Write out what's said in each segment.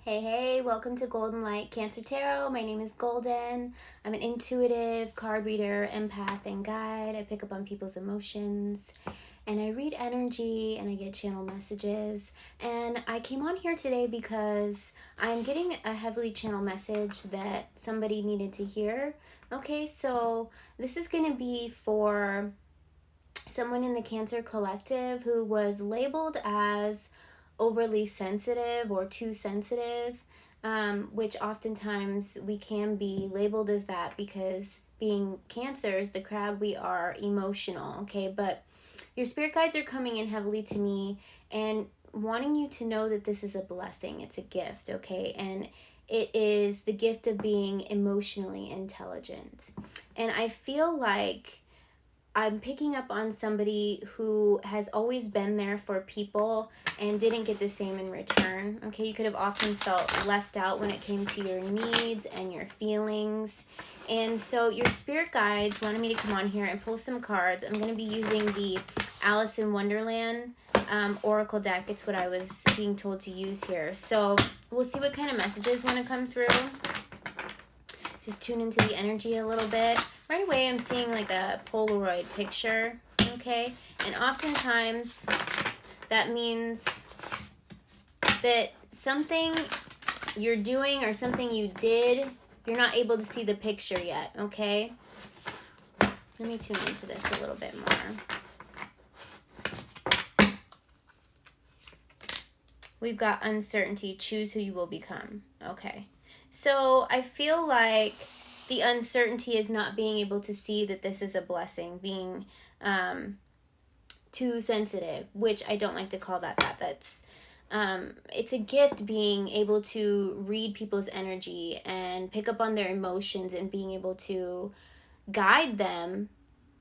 Hey, welcome to Golden Light Cancer Tarot. My name is Golden. I'm an intuitive card reader, empath, and guide. I pick up on people's emotions and I read energy and I get channel messages. And I came on here today because I'm getting a heavily channel message that somebody needed to hear. Okay, so this is going to be for someone in the Cancer Collective who was labeled as overly sensitive or too sensitive, which oftentimes we can be labeled as that because being Cancers, the crowd, we are emotional, okay? But your spirit guides are coming in heavily to me and wanting you to know that this is a blessing. It's a gift, okay? And it is the gift of being emotionally intelligent. And I feel like I'm picking up on somebody who has always been there for people and didn't get the same in return. Okay, you could have often felt left out when it came to your needs and your feelings. And so your spirit guides wanted me to come on here and pull some cards. I'm going to be using the Alice in Wonderland Oracle deck. It's what I was being told to use here. So we'll see what kind of messages want to come through. Just tune into the energy a little bit. Right away, I'm seeing like a Polaroid picture, okay? And oftentimes, that means that something you're doing or something you did, you're not able to see the picture yet, okay? Let me tune into this a little bit more. We've got uncertainty. Choose who you will become. Okay. So I feel like the uncertainty is not being able to see that this is a blessing, being too sensitive, which I don't like to call that. That's it's a gift, being able to read people's energy and pick up on their emotions and being able to guide them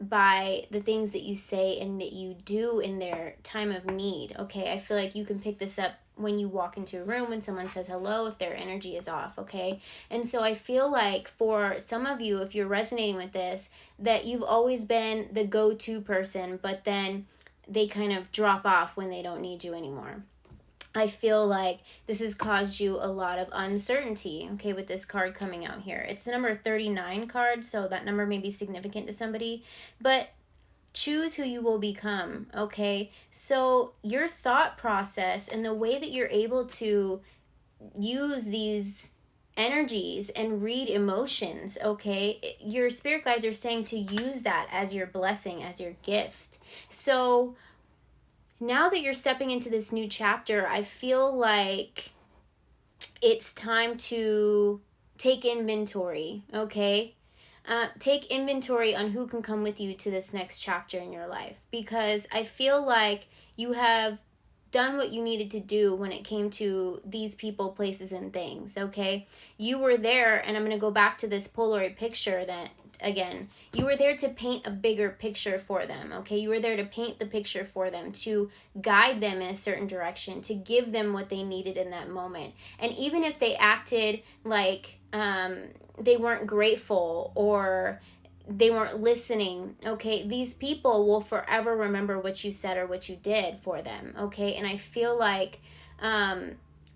by the things that you say and that you do in their time of need. Okay, I feel like you can pick this up when you walk into a room, when someone says hello, if their energy is off, okay? And so I feel like for some of you, if you're resonating with this, that you've always been the go-to person, but then they kind of drop off when they don't need you anymore. I feel like this has caused you a lot of uncertainty, okay, with this card coming out here. It's the number 39 card, so that number may be significant to somebody, but choose who you will become, okay? So your thought process and the way that you're able to use these energies and read emotions, okay? Your spirit guides are saying to use that as your blessing, as your gift. So now that you're stepping into this new chapter, I feel like it's time to take inventory, okay? Take inventory on who can come with you to this next chapter in your life, because I feel like you have done what you needed to do when it came to these people, places, and things, okay? You were there, and I'm going to go back to this Polaroid picture that, again, you were there to paint a bigger picture for them, okay? You were there to paint the picture for them, to guide them in a certain direction, to give them what they needed in that moment. And even if they acted like they weren't grateful or they weren't listening, okay, these people will forever remember what you said or what you did for them, okay? And I feel like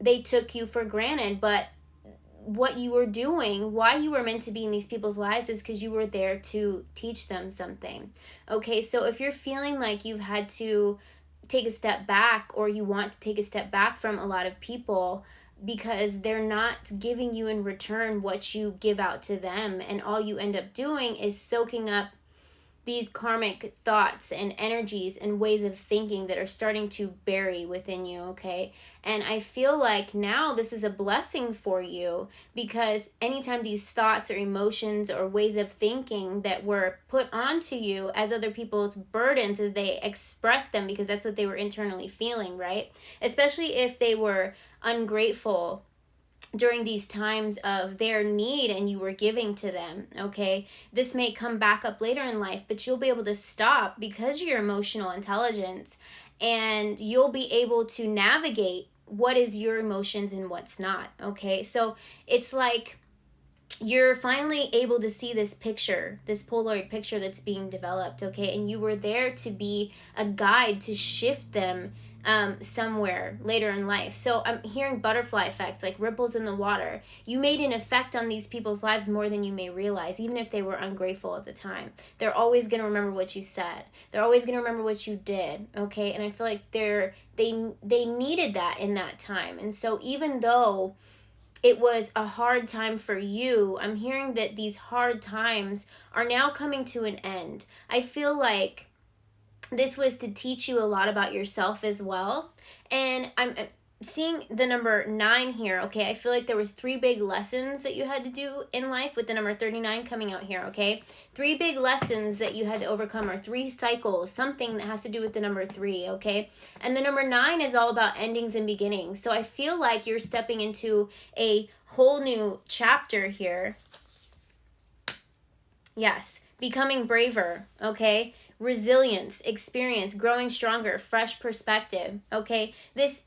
they took you for granted, but what you were doing, why you were meant to be in these people's lives, is because you were there to teach them something, okay? So if you're feeling like you've had to take a step back, or you want to take a step back from a lot of people because they're not giving you in return what you give out to them, and all you end up doing is soaking up these karmic thoughts and energies and ways of thinking that are starting to bury within you, okay? And I feel like now this is a blessing for you, because anytime these thoughts or emotions or ways of thinking that were put onto you as other people's burdens, as they express them, because that's what they were internally feeling, right? Especially if they were ungrateful during these times of their need and you were giving to them, okay? This may come back up later in life, but you'll be able to stop because of your emotional intelligence, and you'll be able to navigate what is your emotions and what's not, okay? So it's like you're finally able to see this picture, this Polaroid picture that's being developed, okay? And you were there to be a guide to shift them somewhere later in life. So I'm hearing butterfly effect, like ripples in the water. You made an effect on these people's lives more than you may realize, even if they were ungrateful at the time. They're always going to remember what you said. They're always going to remember what you did, okay? And I feel like they needed that in that time. And so even though it was a hard time for you, I'm hearing that these hard times are now coming to an end. I feel like this was to teach you a lot about yourself as well. And I'm seeing the number 9 here, okay? I feel like there was 3 big lessons that you had to do in life with the number 39 coming out here, okay? 3 big lessons that you had to overcome, or 3 cycles, something that has to do with the number 3, okay? And the number 9 is all about endings and beginnings. So I feel like you're stepping into a whole new chapter here. Yes, becoming braver, okay? Resilience, experience, growing stronger, fresh perspective, okay? This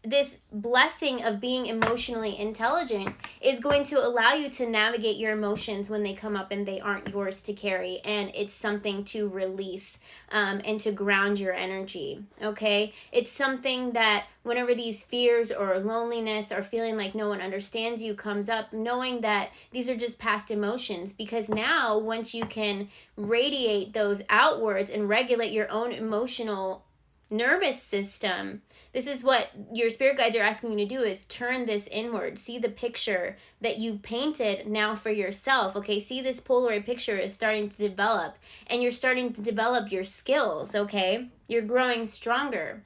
blessing of being emotionally intelligent is going to allow you to navigate your emotions when they come up and they aren't yours to carry, and it's something to release and to ground your energy, okay? It's something that whenever these fears or loneliness or feeling like no one understands you comes up, knowing that these are just past emotions, because now once you can radiate those outwards and regulate your own emotional nervous system, this is what your spirit guides are asking you to do, is turn this inward. See the picture that you've painted now for yourself, okay? See, this Polaroid picture is starting to develop, and you're starting to develop your skills, okay? You're growing stronger.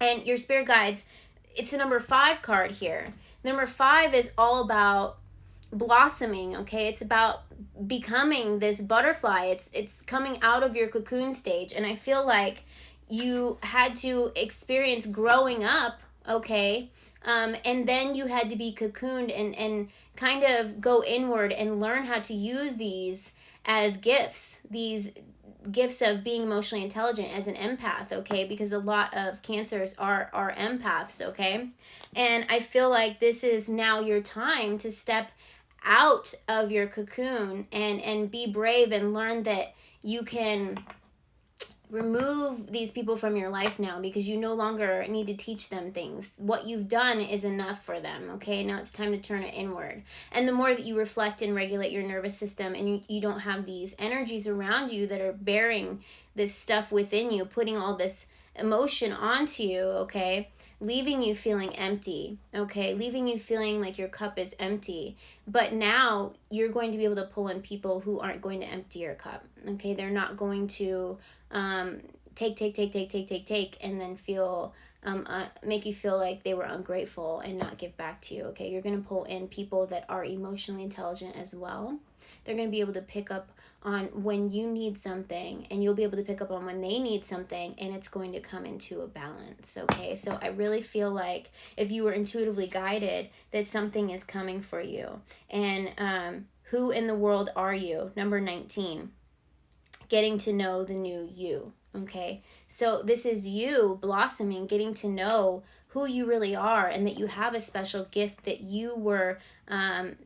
And your spirit guides, it's the number 5 card here. Number 5 is all about blossoming, okay? It's about becoming this butterfly. It's coming out of your cocoon stage. And I feel like you had to experience growing up, okay? And then you had to be cocooned and kind of go inward and learn how to use these as gifts, these gifts of being emotionally intelligent as an empath, okay? Because a lot of Cancers are empaths, okay? And I feel like this is now your time to step out of your cocoon and be brave and learn that you can remove these people from your life now, because you no longer need to teach them things. What you've done is enough for them, okay? Now it's time to turn it inward. And the more that you reflect and regulate your nervous system, and you don't have these energies around you that are bearing this stuff within you, putting all this emotion onto you, okay? Leaving you feeling empty, okay? Leaving you feeling like your cup is empty. But now you're going to be able to pull in people who aren't going to empty your cup, okay? They're not going to take, and then feel, make you feel like they were ungrateful and not give back to you, okay? You're going to pull in people that are emotionally intelligent as well. They're going to be able to pick up on when you need something, and you'll be able to pick up on when they need something, and it's going to come into a balance, okay? So I really feel like if you were intuitively guided, that something is coming for you. And who in the world are you? Number 19, getting to know the new you, okay? So this is you blossoming, getting to know who you really are, and that you have a special gift that you were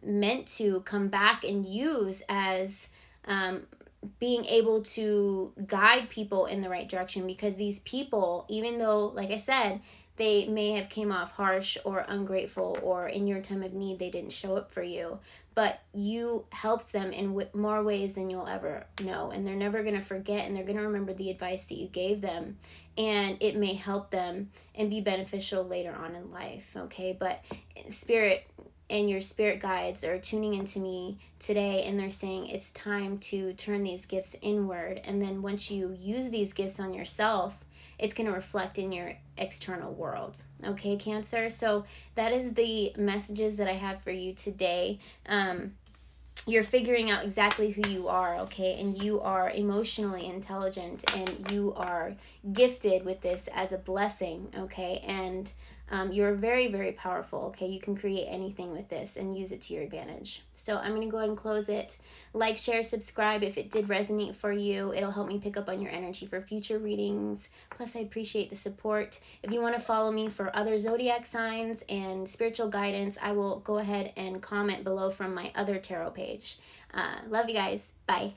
meant to come back and use as being able to guide people in the right direction. Because these people, even though, like I said, they may have came off harsh or ungrateful, or in your time of need they didn't show up for you, but you helped them in more ways than you'll ever know, and they're never going to forget, and they're going to remember the advice that you gave them, and it may help them and be beneficial later on in life, okay? But spirit and your spirit guides are tuning into me today, and they're saying it's time to turn these gifts inward, and then once you use these gifts on yourself, it's going to reflect in your external world, okay, Cancer? So that is the messages that I have for you today. You're figuring out exactly who you are, okay? And you are emotionally intelligent, and you are gifted with this as a blessing, okay? And you're very, very powerful, okay? You can create anything with this and use it to your advantage. So I'm going to go ahead and close it. Like, share, subscribe if it did resonate for you. It'll help me pick up on your energy for future readings. Plus, I appreciate the support. If you want to follow me for other zodiac signs and spiritual guidance, I will go ahead and comment below from my other tarot page. Love you guys. Bye.